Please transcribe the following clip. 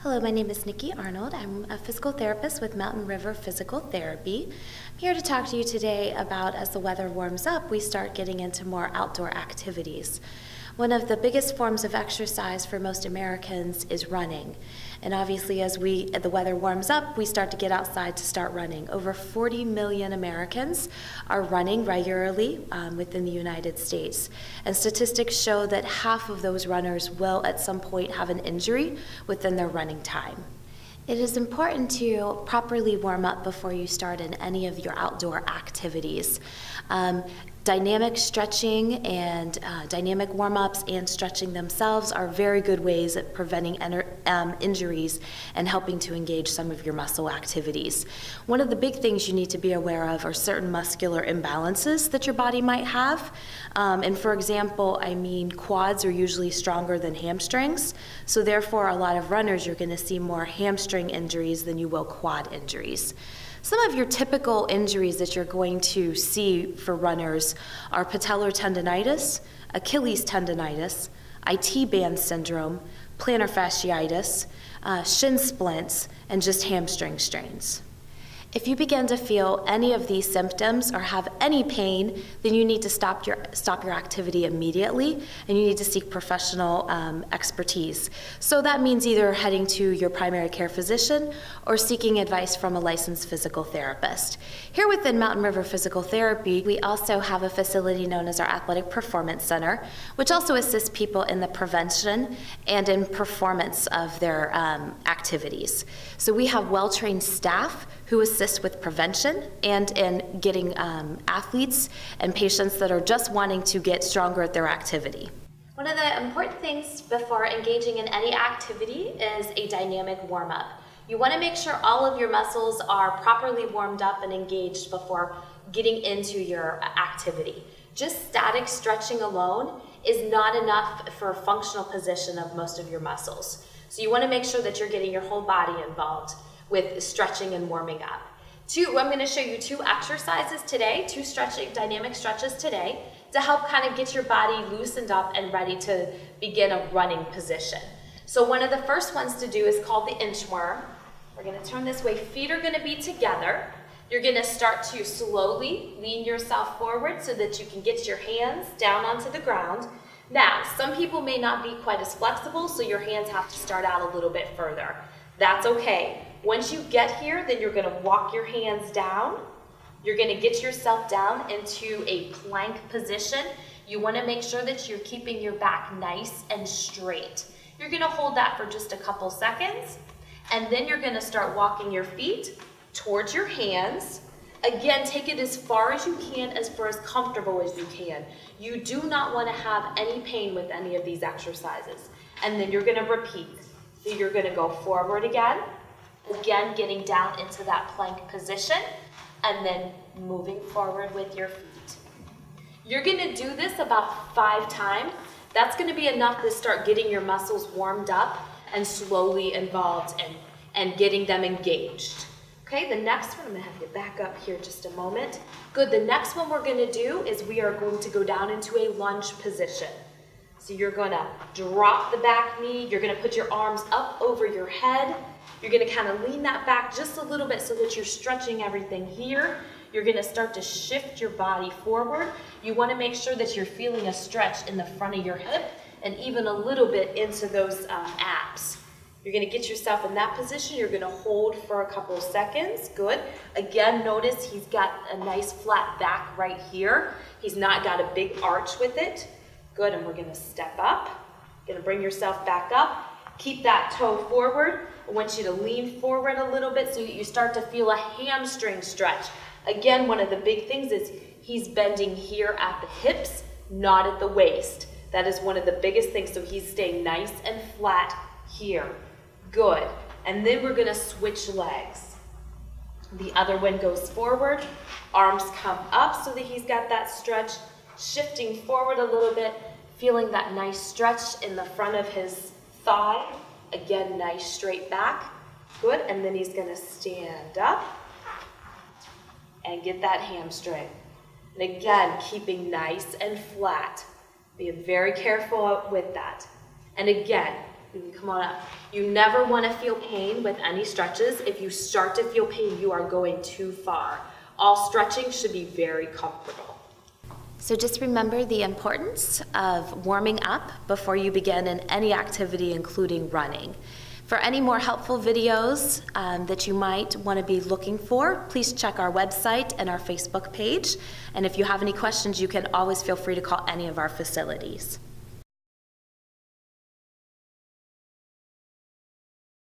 Hello, my name is Nikki Arnold. I'm a physical therapist with Mountain River Physical Therapy. I'm here to talk to you today about, as the weather warms up, we start getting into more outdoor activities. One of the biggest forms of exercise for most Americans is running. And obviously, as the weather warms up, we start to get outside to start running. Over 40 million Americans are running regularly within the United States. And statistics show that half of those runners will at some point have an injury within their running time. It is important to properly warm up before you start in any of your outdoor activities. Dynamic stretching and dynamic warm-ups and stretching themselves are very good ways at preventing injuries and helping to engage some of your muscle activities. One of the big things you need to be aware of are certain muscular imbalances that your body might have. And for example, quads are usually stronger than hamstrings. So therefore, a lot of runners, you're going to see more hamstring injuries than you will quad injuries. Some of your typical injuries that you're going to see for runners are patellar tendonitis, Achilles tendonitis, IT band syndrome, plantar fasciitis, shin splints, and just hamstring strains. If you begin to feel any of these symptoms or have any pain, then you need to stop your activity immediately, and you need to seek professional expertise. So that means either heading to your primary care physician or seeking advice from a licensed physical therapist. Here within Mountain River Physical Therapy, we also have a facility known as our Athletic Performance Center, which also assists people in the prevention and in performance of their activities. So we have well-trained staff who assist with prevention and in getting athletes and patients that are just wanting to get stronger at their activity. One of the important things before engaging in any activity is a dynamic warm-up. You want to make sure all of your muscles are properly warmed up and engaged before getting into your activity. Just static stretching alone is not enough for a functional position of most of your muscles. So you want to make sure that you're getting your whole body involved with stretching and warming up. I'm going to show you two exercises today, two dynamic stretches today to help kind of get your body loosened up and ready to begin a running position. So one of the first ones to do is called the inchworm. We're going to turn this way. Feet are going to be together. You're going to start to slowly lean yourself forward so that you can get your hands down onto the ground. Now, some people may not be quite as flexible, so your hands have to start out a little bit further. That's okay. Once you get here, then you're going to walk your hands down. You're going to get yourself down into a plank position. You want to make sure that you're keeping your back nice and straight. You're going to hold that for just a couple seconds, and then you're going to start walking your feet towards your hands. Again, take it as far as you can, as far as comfortable as you can. You do not want to have any pain with any of these exercises. And then you're going to repeat. So you're going to go forward again, getting down into that plank position, and then moving forward with your feet. You're going to do this about 5 times. That's going to be enough to start getting your muscles warmed up and slowly involved and getting them engaged. Okay, the next one, I'm going to have you back up here just a moment. Good, the next one we're going to do is we are going to go down into a lunge position. So you're going to drop the back knee, you're going to put your arms up over your head, you're going to kind of lean that back just a little bit so that you're stretching everything here. You're going to start to shift your body forward. You want to make sure that you're feeling a stretch in the front of your hip and even a little bit into those abs. You're going to get yourself in that position. You're going to hold for a couple of seconds. Good. Again, notice he's got a nice flat back right here. He's not got a big arch with it. Good, and we're going to step up. Going to bring yourself back up. Keep that toe forward. I want you to lean forward a little bit so that you start to feel a hamstring stretch. Again, one of the big things is he's bending here at the hips, not at the waist. That is one of the biggest things, so he's staying nice and flat here. Good, and then we're going to switch legs. The other one goes forward, arms come up so that he's got that stretch, shifting forward a little bit, feeling that nice stretch in the front of his thigh. Again, nice straight back. Good, and then he's going to stand up and get that hamstring. And again, keeping nice and flat. Be very careful with that. And again, You can come on up. You never want to feel pain with any stretches. If you start to feel pain, you are going too far. All stretching should be very comfortable. So just remember the importance of warming up before you begin in any activity, including running. For any more helpful videos that you might want to be looking for, please check our website and our Facebook page. And if you have any questions, you can always feel free to call any of our facilities.